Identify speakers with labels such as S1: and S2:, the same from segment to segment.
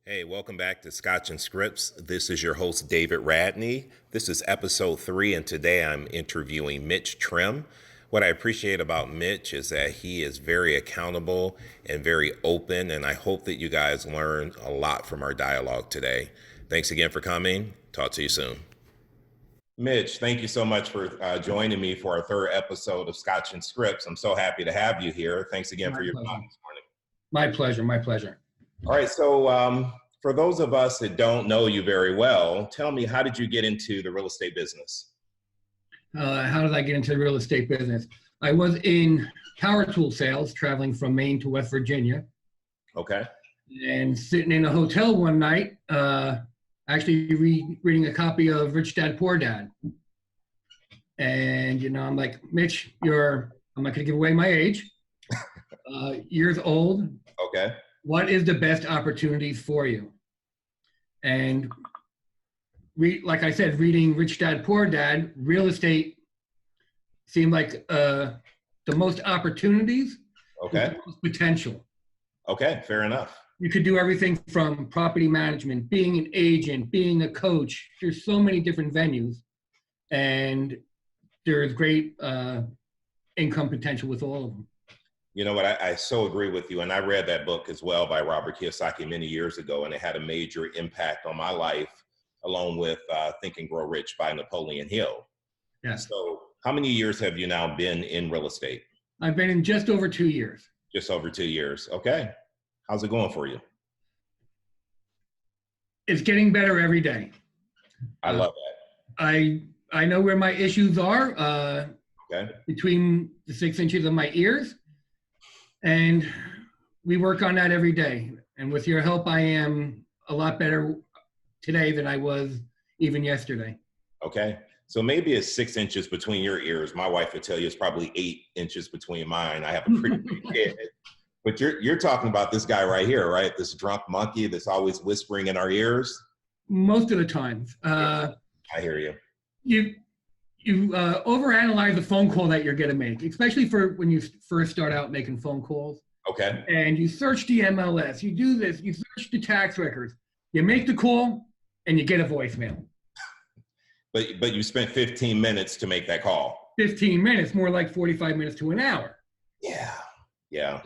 S1: Hey, welcome back to Scotch and Scripts. This is your host, David Radney. This is episode 3, and today I'm interviewing Mitch Trimm. What I appreciate about Mitch is that he is very accountable and very open, and I hope that you guys learn a lot from our dialogue today. Thanks again for coming. Talk to you soon. Mitch, thank you so much for joining me for our third episode of Scotch and Scripts. I'm so happy to have you here. Thanks again for your time this morning.
S2: My pleasure, my pleasure.
S1: All right, so for those of us that don't know you very well, tell me, how did you get into the real estate business?
S2: How did I get into the real estate business? I was in power tool sales, traveling from Maine to West Virginia.
S1: Okay.
S2: And sitting in a hotel one night, actually reading a copy of Rich Dad, Poor Dad. And, I'm like, Mitch, I'm not going to give away my age, years old.
S1: Okay.
S2: What is the best opportunities for you? And like I said, reading Rich Dad, Poor Dad, real estate seemed like the most opportunities,
S1: okay,
S2: the most potential.
S1: Okay, fair enough.
S2: You could do everything from property management, being an agent, being a coach. There's so many different venues, and there's great income potential with all of them.
S1: You know what, I so agree with you. And I read that book as well by Robert Kiyosaki many years ago, and it had a major impact on my life, along with Think and Grow Rich by Napoleon Hill.
S2: Yes.
S1: So how many years have you now been in real estate?
S2: I've been in just over 2 years.
S1: Just over 2 years. Okay. How's it going for you?
S2: It's getting better every day.
S1: I love that.
S2: I know where my issues are
S1: okay.
S2: Between the 6 inches of my ears. And we work on that every day. And with your help, I am a lot better today than I was even yesterday.
S1: Okay. So maybe it's 6 inches between your ears. My wife would tell you it's probably 8 inches between mine. I have a pretty big head. But you're talking about this guy right here, right? This drunk monkey that's always whispering in our ears.
S2: Most of the time.
S1: I hear you.
S2: You overanalyze the phone call that you're going to make, especially for when you first start out making phone calls.
S1: Okay.
S2: And you search the MLS, you do this, you search the tax records, you make the call, and you get a voicemail.
S1: But you spent 15 minutes to make that call.
S2: 15 minutes, more like 45 minutes to an hour.
S1: Yeah.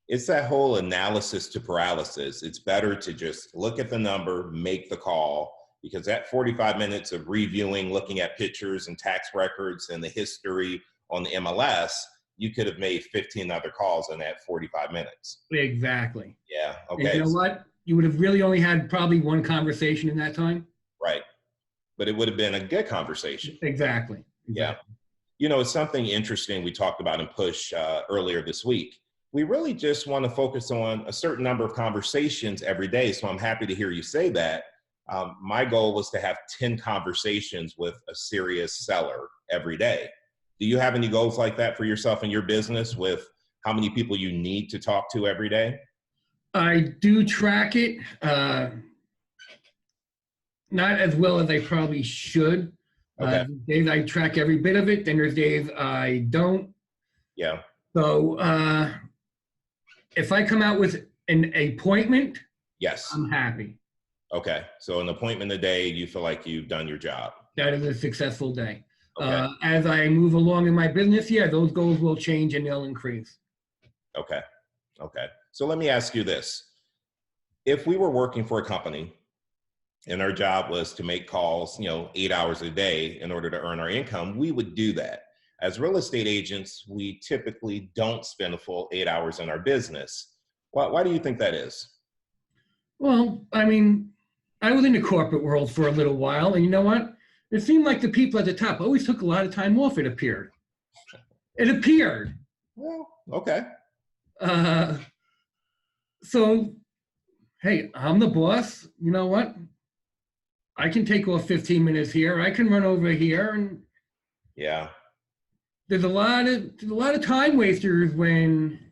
S1: It's that whole analysis to paralysis. It's better to just look at the number, make the call, because that 45 minutes of reviewing, looking at pictures and tax records and the history on the MLS, you could have made 15 other calls in that 45 minutes.
S2: Exactly.
S1: Yeah, okay.
S2: And you know what? You would have really only had probably one conversation in that time.
S1: Right. But it would have been a good conversation.
S2: Exactly.
S1: Yeah. It's something interesting we talked about in Push earlier this week. We really just want to focus on a certain number of conversations every day. So I'm happy to hear you say that. My goal was to have 10 conversations with a serious seller every day. Do you have any goals like that for yourself and your business, with how many people you need to talk to every day?
S2: I do track it, not as well as I probably should.
S1: Okay.
S2: Days I track every bit of it, then there's days I don't.
S1: Yeah.
S2: So if I come out with an appointment,
S1: yes,
S2: I'm happy.
S1: Okay. So an appointment a day, you feel like you've done your job.
S2: That is a successful day.
S1: Okay.
S2: As I move along in my business, those goals will change and they'll increase.
S1: Okay. So let me ask you this. If we were working for a company and our job was to make calls, 8 hours a day in order to earn our income, we would do that. As real estate agents, we typically don't spend a full 8 hours in our business. Why do you think that is?
S2: Well, I was in the corporate world for a little while, and you know what? It seemed like the people at the top always took a lot of time off, it appeared.
S1: Well, okay.
S2: So, hey, I'm the boss. You know what? I can take off 15 minutes here. I can run over here. And
S1: yeah.
S2: There's a lot of time wasters when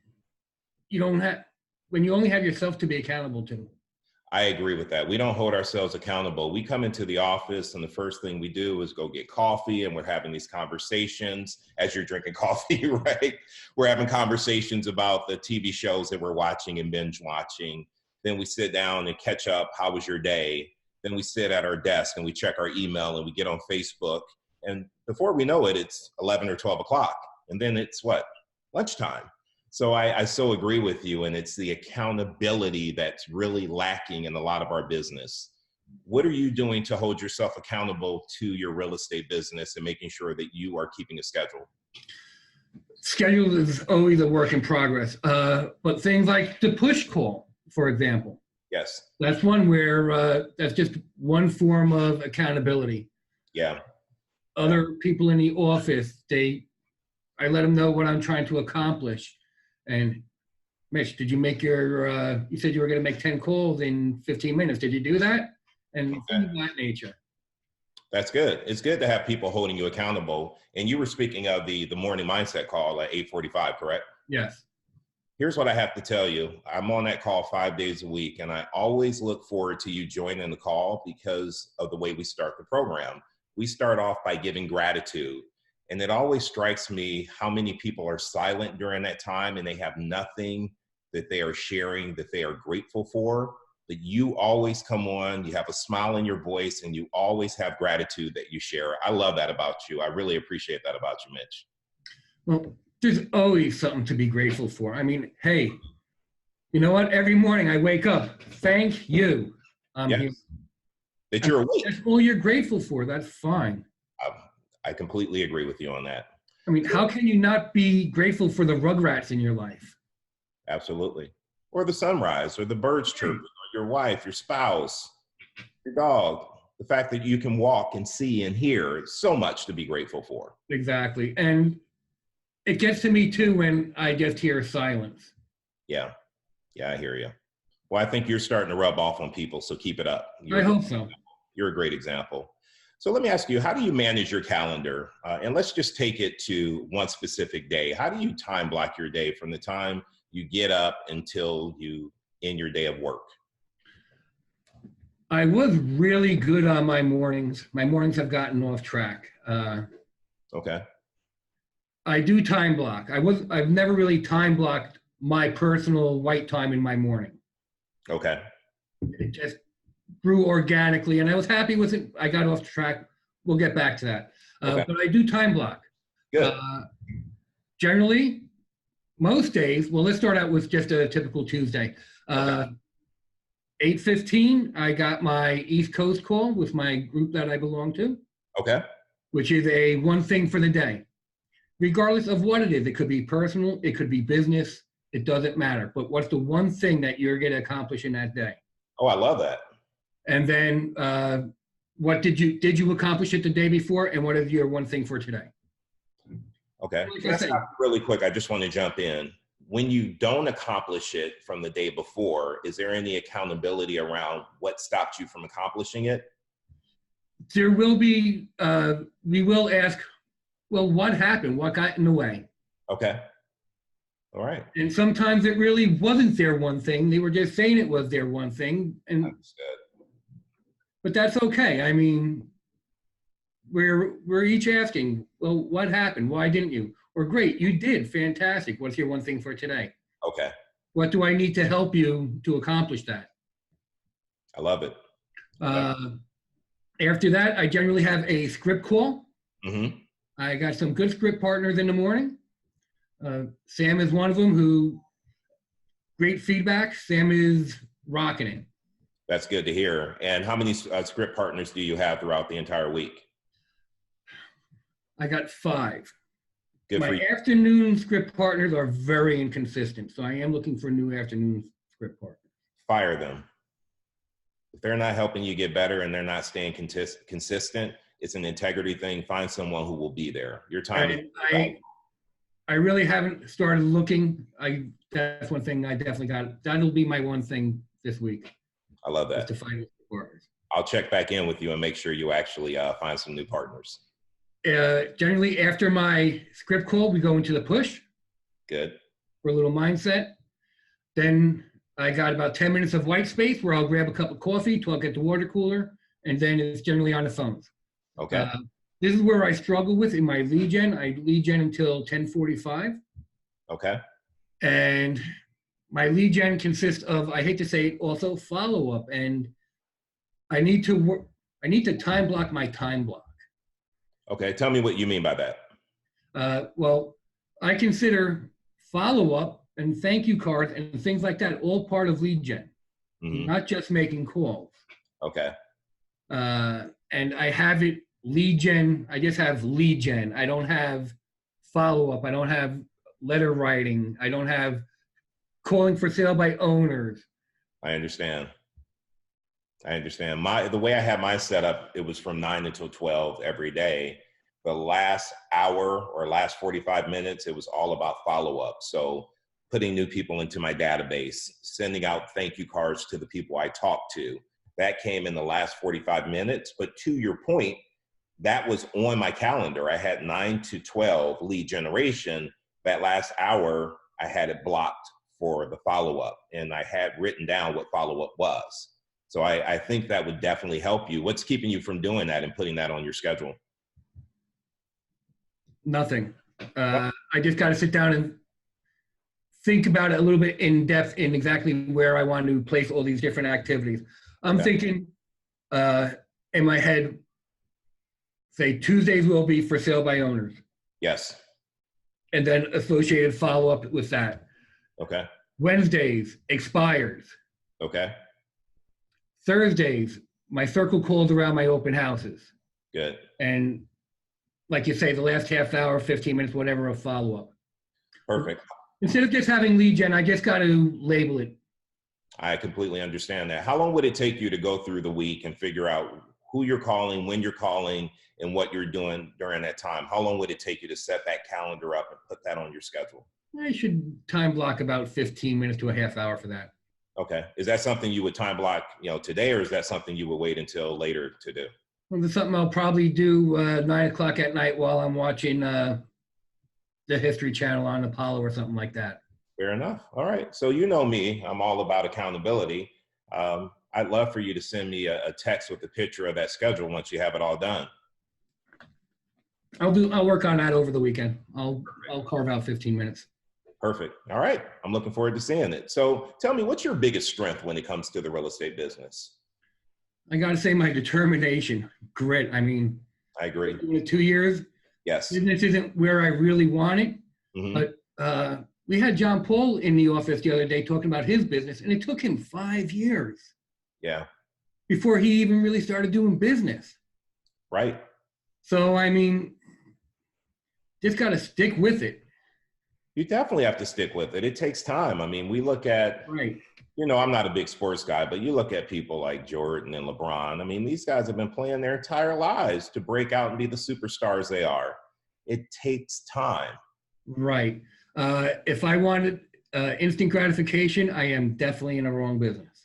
S2: you only have yourself to be accountable to.
S1: I agree with that. We don't hold ourselves accountable. We come into the office and the first thing we do is go get coffee, and we're having these conversations as you're drinking coffee, right? We're having conversations about the TV shows that we're watching and binge watching. Then we sit down and catch up. How was your day? Then we sit at our desk and we check our email and we get on Facebook. And before we know it, it's 11 or 12 o'clock. And then it's what? Lunchtime. So I so agree with you. And it's the accountability that's really lacking in a lot of our business. What are you doing to hold yourself accountable to your real estate business and making sure that you are keeping a schedule?
S2: Schedule is always a work in progress. But things like the push call, for example.
S1: Yes.
S2: That's one where that's just one form of accountability.
S1: Yeah.
S2: Other people in the office, I let them know what I'm trying to accomplish. And Mitch, did you make you said you were going to make 10 calls in 15 minutes. Did you do that? And things of that nature.
S1: That's good. It's good to have people holding you accountable. And you were speaking of the morning mindset call at 8:45, correct?
S2: Yes.
S1: Here's what I have to tell you. I'm on that call 5 days a week, and I always look forward to you joining the call because of the way we start the program. We start off by giving gratitude. And it always strikes me how many people are silent during that time and they have nothing that they are sharing that they are grateful for. But you always come on, you have a smile in your voice, and you always have gratitude that you share. I love that about you. I really appreciate that about you, Mitch.
S2: Well, there's always something to be grateful for. I mean, hey, you know what? Every morning I wake up, thank you.
S1: Yes. That you're awake.
S2: That's all you're grateful for. That's fine.
S1: I completely agree with you on that.
S2: I mean, how can you not be grateful for the rugrats in your life?
S1: Absolutely. Or the sunrise, or the birds chirping, or your wife, your spouse, your dog. The fact that you can walk and see and hear, so much to be grateful for.
S2: Exactly. And it gets to me too when I just hear silence.
S1: Yeah. Yeah, I hear you. Well, I think you're starting to rub off on people, so keep it up.
S2: I hope so.
S1: You're a great example. So let me ask you, how do you manage your calendar? And let's just take it to one specific day. How do you time block your day from the time you get up until you end your day of work?
S2: I was really good on my mornings. My mornings have gotten off track.
S1: Okay.
S2: I do time block. I've never really time blocked my personal white time in my morning.
S1: Okay.
S2: It just grew organically, and I was happy with it. I got off track. We'll get back to that.
S1: Okay.
S2: But I do time block.
S1: Good.
S2: Generally, most days, well, let's start out with just a typical Tuesday. 8:15, I got my East Coast call with my group that I belong to.
S1: Okay.
S2: Which is a one thing for the day. Regardless of what it is, it could be personal, it could be business, it doesn't matter. But what's the one thing that you're going to accomplish in that day?
S1: Oh, I love that.
S2: And then what did you accomplish it the day before, and what is your one thing for today?
S1: Okay. Really quick, I just want to jump in. When you don't accomplish it from the day before, is there any accountability around what stopped you from accomplishing it?
S2: There will be, we will ask, well, what happened? What got in the way?
S1: Okay. All right.
S2: And sometimes it really wasn't their one thing. They were just saying it was their one thing. And
S1: understood.
S2: But that's okay. I mean, we're each asking, well, what happened? Why didn't you? Or great, you did. Fantastic. What's your one thing for today?
S1: Okay.
S2: What do I need to help you to accomplish that?
S1: I love it.
S2: After that, I generally have a script call.
S1: Mm-hmm.
S2: I got some good script partners in the morning. Sam is one of them who, great feedback. Sam is rocking it.
S1: That's good to hear. And how many script partners do you have throughout the entire week?
S2: I got 5.
S1: Good for you.
S2: My afternoon script partners are very inconsistent, so I am looking for new afternoon script partners.
S1: Fire them. If they're not helping you get better and they're not staying consistent, it's an integrity thing. Find someone who will be there. Your time.
S2: I really haven't started looking. That's one thing I definitely got. That'll be my one thing this week.
S1: I love that.
S2: To find partners.
S1: I'll check back in with you and make sure you actually find some new partners.
S2: Generally, after my script call, we go into the push.
S1: Good.
S2: For a little mindset. Then I got about 10 minutes of white space where I'll grab a cup of coffee, talk at the water cooler, and then it's generally on the phones.
S1: Okay.
S2: This is where I struggle with in my lead gen. I lead gen until 10:45.
S1: Okay.
S2: And my lead gen consists of, I hate to say it, also follow up, and I need to work. I need to time block my time block.
S1: Okay, tell me what you mean by that.
S2: Well, I consider follow up and thank you cards and things like that all part of lead gen, not just making calls.
S1: Okay.
S2: And I have it lead gen. I just have lead gen. I don't have follow up. I don't have letter writing. I don't have calling for sale by owners.
S1: I understand. The way I had mine set up, it was from 9 until 12 every day. The last hour or last 45 minutes, it was all about follow-up. So putting new people into my database, sending out thank you cards to the people I talked to. That came in the last 45 minutes. But to your point, that was on my calendar. I had 9 to 12 lead generation. That last hour, I had it blocked for the follow-up, and I had written down what follow-up was. So I think that would definitely help you. What's keeping you from doing that and putting that on your schedule?
S2: Nothing. I just got to sit down and think about it a little bit in depth in exactly where I want to place all these different activities. I'm thinking in my head, say Tuesdays will be for sale by owners.
S1: Yes.
S2: And then associated follow-up with that.
S1: Okay.
S2: Wednesdays, expires.
S1: Okay.
S2: Thursdays, my circle calls around my open houses.
S1: Good.
S2: And like you say, the last half hour, 15 minutes, whatever, of follow-up.
S1: Perfect.
S2: Instead of just having lead gen, I just got to label it.
S1: I completely understand that. How long would it take you to go through the week and figure out who you're calling, when you're calling, and what you're doing during that time? How long would it take you to set that calendar up and put that on your schedule?
S2: I should time block about 15 minutes to a half hour for that.
S1: Okay. Is that something you would time block, today, or is that something you would wait until later to do?
S2: Well, there's something I'll probably do 9 o'clock at night while I'm watching the History Channel on Apollo or something like that.
S1: Fair enough. All right. So you know me, I'm all about accountability. I'd love for you to send me a text with a picture of that schedule once you have it all done.
S2: I'll work on that over the weekend. I'll carve out 15 minutes.
S1: Perfect. All right. I'm looking forward to seeing it. So tell me, what's your biggest strength when it comes to the real estate business?
S2: I got to say my determination, grit. I mean,
S1: I agree.
S2: In 2 years,
S1: yes,
S2: business isn't where I really want it. But we had John Paul in the office the other day talking about his business, and it took him 5 years.
S1: Yeah.
S2: Before he even really started doing business.
S1: Right.
S2: So, I mean, just got to stick with it.
S1: You definitely have to stick with it. It takes time. I mean, we look at,
S2: right.
S1: I'm not a big sports guy, but you look at people like Jordan and LeBron. I mean, these guys have been playing their entire lives to break out and be the superstars they are. It takes time.
S2: Right. If I wanted instant gratification, I am definitely in the wrong business.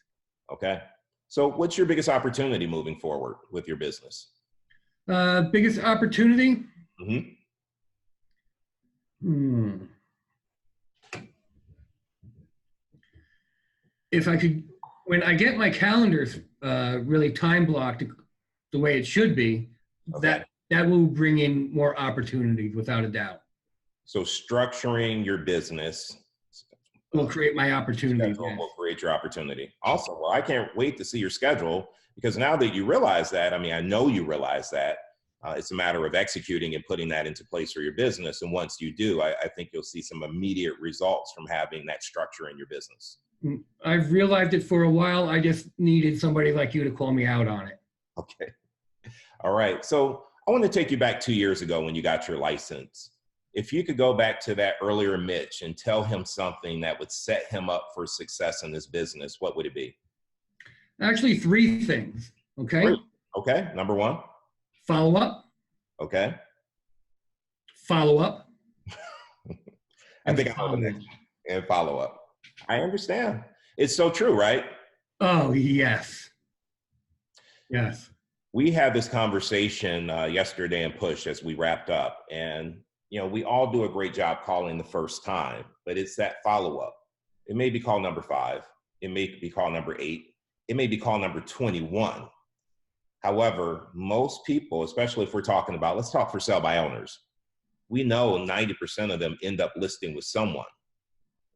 S1: Okay. So what's your biggest opportunity moving forward with your business?
S2: Biggest opportunity? If I could, when I get my calendars really time blocked the way it should be, that will bring in more opportunities without a doubt.
S1: So structuring your business
S2: will create my opportunity.
S1: Will create your opportunity. Awesome. Well, I can't wait to see your schedule, because now that you realize that, I mean, I know you realize that, it's a matter of executing and putting that into place for your business. And once you do, I think you'll see some immediate results from having that structure in your business.
S2: I've realized it for a while. I just needed somebody like you to call me out on it.
S1: Okay. All right. So I want to take you back 2 years ago when you got your license. If you could go back to that earlier Mitch and tell him something that would set him up for success in this business, what would it be?
S2: Actually, 3 things. Okay.
S1: 3. Okay. Number 1.
S2: Follow up.
S1: Okay.
S2: Follow up.
S1: I think I know the next one. And follow up. I understand. It's so true, right?
S2: Oh, yes. Yes.
S1: We had this conversation yesterday in Push as we wrapped up, and we all do a great job calling the first time, but it's that follow-up. It may be call number 5. It may be call number 8. It may be call number 21. However, most people, especially if we're talking about, let's talk for sale by owners, we know 90% of them end up listing with someone.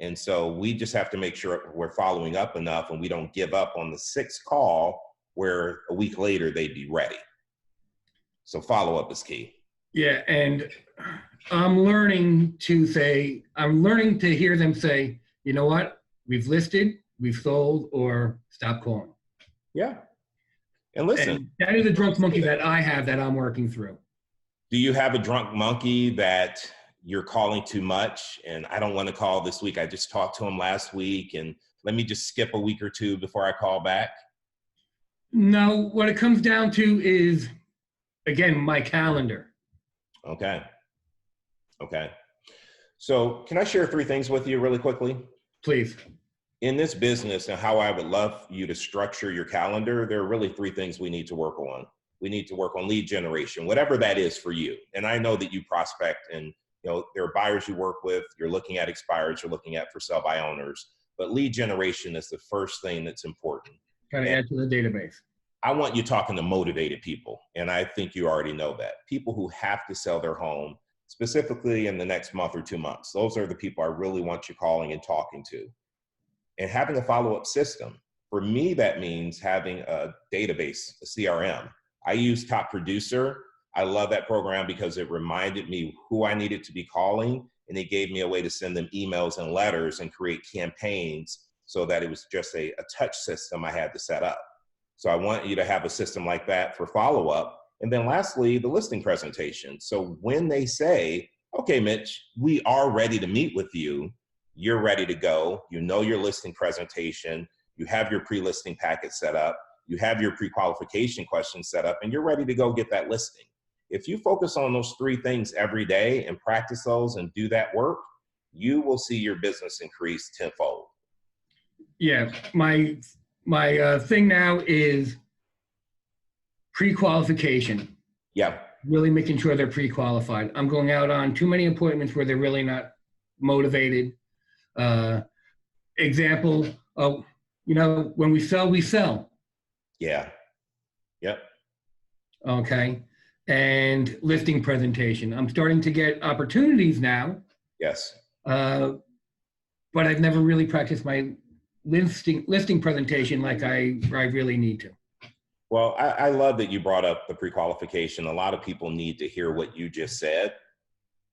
S1: And so we just have to make sure we're following up enough and we don't give up on the sixth call where a week later they'd be ready. So follow up is key.
S2: Yeah, and I'm learning to hear them say, you know what, we've listed, we've sold, or stop calling.
S1: Yeah. And listen,
S2: and that is a drunk monkey that I have that I'm working through.
S1: Do you have a drunk monkey that you're calling too much and I don't want to call this week? I just talked to him last week and let me just skip a week or two before I call back?
S2: No, what it comes down to is, again, my calendar.
S1: Okay. So can I share 3 things with you really quickly?
S2: Please.
S1: In this business and how I would love you to structure your calendar, there are really 3 things we need to work on. We need to work on lead generation, whatever that is for you. And I know that you prospect and there are buyers you work with, you're looking at expireds, you're looking at for sell by owners, but lead generation is the first thing that's important.
S2: Got to add to the database.
S1: I want you talking to motivated people. And I think you already know that. People who have to sell their home, specifically in the next month or 2 months. Those are the people I really want you calling and talking to. And having a follow-up system. For me, that means having a database, a CRM. I use Top Producer. I love that program because it reminded me who I needed to be calling, and it gave me a way to send them emails and letters and create campaigns so that it was just a touch system I had to set up. So I want you to have a system like that for follow-up. And then lastly, the listing presentation. So when they say, okay, Mitch, we are ready to meet with you, you're ready to go, you know your listing presentation, you have your pre-listing packet set up, you have your pre-qualification questions set up, and you're ready to go get that listing. If you focus on those 3 things every day and practice those and do that work, you will see your business increase tenfold.
S2: Yeah, my thing now is pre-qualification.
S1: Yeah.
S2: Really making sure they're pre-qualified. I'm going out on too many appointments where they're really not motivated. Example of, when we sell, we sell.
S1: Yeah. Yep.
S2: Okay. And listing presentation. I'm starting to get opportunities now.
S1: Yes.
S2: But I've never really practiced my listing presentation like I really need to.
S1: Well, I love that you brought up the pre-qualification. A lot of people need to hear what you just said.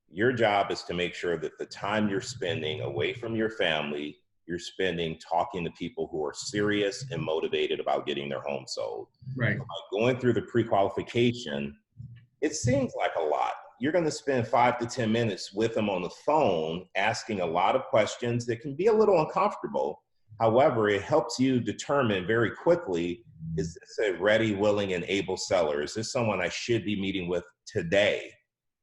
S1: Your job is to make sure that the time you're spending away from your family, you're spending talking to people who are serious and motivated about getting their home sold.
S2: Right.
S1: So by going through the pre-qualification, it seems like a lot. You're going to spend 5 to 10 minutes with them on the phone, asking a lot of questions that can be a little uncomfortable. However, it helps you determine very quickly, is this a ready, willing, and able seller? Is this someone I should be meeting with today?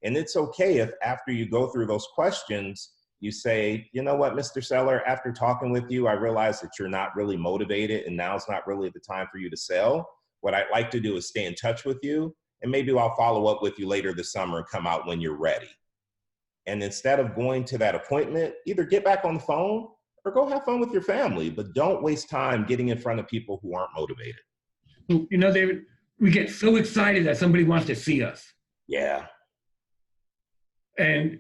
S1: And it's okay if after you go through those questions, you say, you know what, Mr. Seller, after talking with you, I realize that you're not really motivated and now's not really the time for you to sell. What I'd like to do is stay in touch with you, and maybe I'll follow up with you later this summer and come out when you're ready. And instead of going to that appointment, either get back on the phone or go have fun with your family, but don't waste time getting in front of people who aren't motivated.
S2: David, we get so excited that somebody wants to see us.
S1: Yeah.
S2: And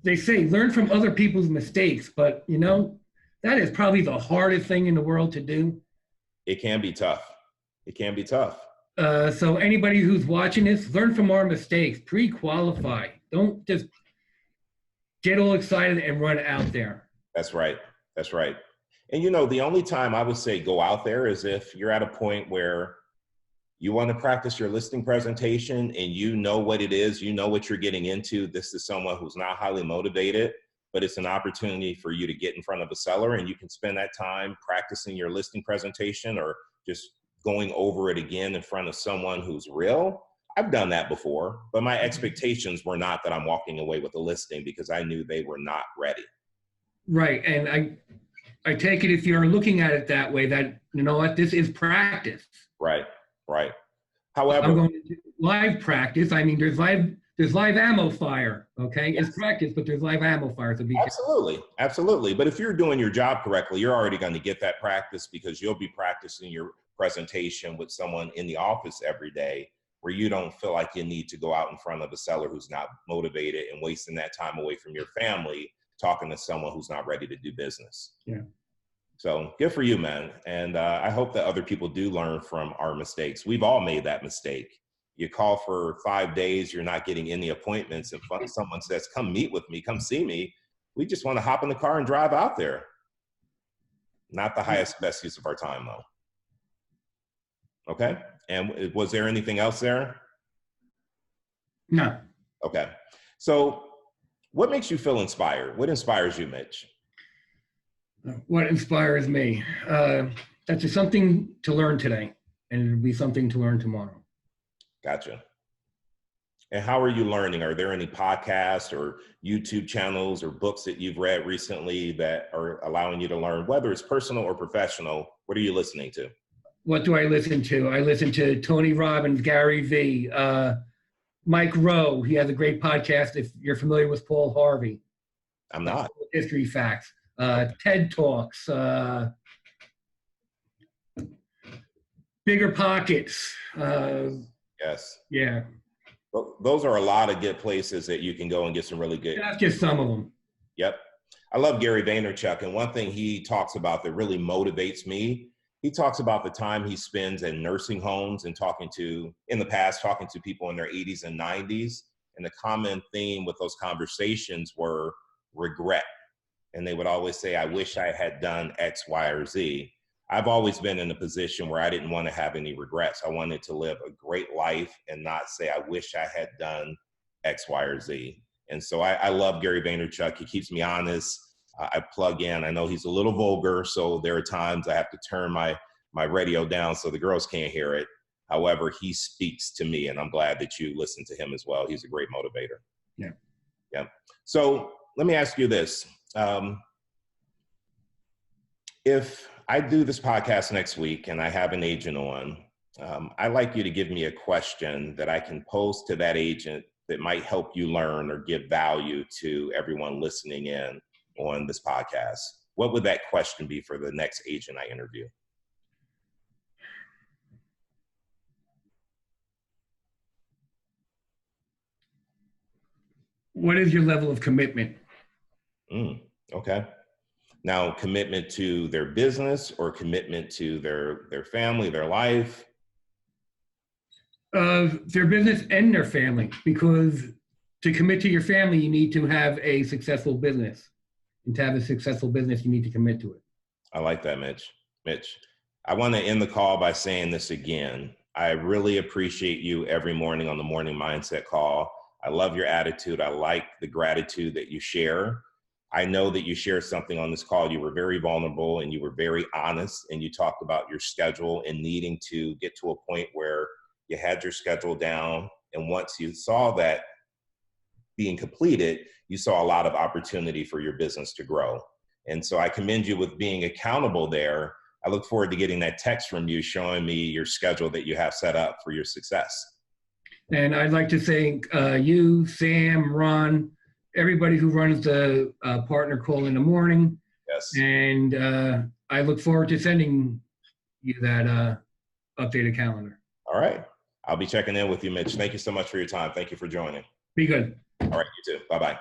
S2: they say, learn from other people's mistakes, but that is probably the hardest thing in the world to do.
S1: It can be tough. It can be tough.
S2: So anybody who's watching this, learn from our mistakes, pre-qualify. Don't just get all excited and run out there.
S1: That's right. That's right. And the only time I would say go out there is if you're at a point where you want to practice your listing presentation and you know what it is, you know what you're getting into. This is someone who's not highly motivated, but it's an opportunity for you to get in front of a seller, and you can spend that time practicing your listing presentation or just going over it again in front of someone who's real. I've done that before, but my expectations were not that I'm walking away with a listing because I knew they were not ready.
S2: Right. And I take it, if you're looking at it that way, that, this is practice.
S1: Right. However,
S2: I'm going to do live practice. I mean, there's live ammo fire. Okay. Yes. It's practice, but there's live ammo fire. So
S1: Absolutely. But if you're doing your job correctly, you're already going to get that practice because you'll be practicing your presentation with someone in the office every day, where you don't feel like you need to go out in front of a seller who's not motivated and wasting that time away from your family talking to someone who's not ready to do business.
S2: Yeah.
S1: So good for you, man. And I hope that other people do learn from our mistakes. We've all made that mistake. You call for 5 days, you're not getting any appointments, and someone says, come meet with me, come see me. We just want to hop in the car and drive out there. Not the highest, best use of our time, though. Okay. And was there anything else there?
S2: No.
S1: Okay. So what makes you feel inspired? What inspires you, Mitch?
S2: What inspires me? That's just something to learn today, and it'll be something to learn tomorrow.
S1: Gotcha. And how are you learning? Are there any podcasts or YouTube channels or books that you've read recently that are allowing you to learn, whether it's personal or professional? What are you listening to?
S2: What do I listen to? I listen to Tony Robbins, Gary Vee, Mike Rowe. He has a great podcast if you're familiar with Paul Harvey.
S1: I'm not.
S2: History Facts. TED Talks. Bigger Pockets.
S1: Yes.
S2: Yeah.
S1: Those are a lot of good places that you can go and get some really good.
S2: That's just some of them.
S1: Yep. I love Gary Vaynerchuk. And one thing he talks about that really motivates me, he talks about the time he spends in nursing homes and talking to people in their 80s and 90s. And the common theme with those conversations were regret. And they would always say, I wish I had done X, Y, or Z. I've always been in a position where I didn't want to have any regrets. I wanted to live a great life and not say, I wish I had done X, Y, or Z. And so I love Gary Vaynerchuk. He keeps me honest. I plug in. I know he's a little vulgar, so there are times I have to turn my radio down so the girls can't hear it. However, he speaks to me, and I'm glad that you listen to him as well. He's a great motivator.
S2: Yeah.
S1: Yeah. So let me ask you this. If I do this podcast next week and I have an agent on, I'd like you to give me a question that I can pose to that agent that might help you learn or give value to everyone listening in on this podcast. What would that question be for the next agent I interview?
S2: What is your level of commitment?
S1: Okay. Now, commitment to their business or commitment to their family, their life?
S2: Their business and their family, because to commit to your family, you need to have a successful business. And to have a successful business, you need to commit to it.
S1: I like that, Mitch. Mitch, I want to end the call by saying this again. I really appreciate you every morning on the Morning Mindset call. I love your attitude. I like the gratitude that you share. I know that you shared something on this call. You were very vulnerable and you were very honest, and you talked about your schedule and needing to get to a point where you had your schedule down. And once you saw that being completed, you saw a lot of opportunity for your business to grow. And so I commend you with being accountable there. I look forward to getting that text from you showing me your schedule that you have set up for your success. And
S2: I'd like to thank you, Sam, Ron, everybody who runs the partner call in the morning.
S1: Yes.
S2: And I look forward to sending you that updated calendar.
S1: All right. I'll be checking in with you, Mitch. Thank you so much for your time. Thank you for joining.
S2: Be good.
S1: All right, you too. Bye-bye.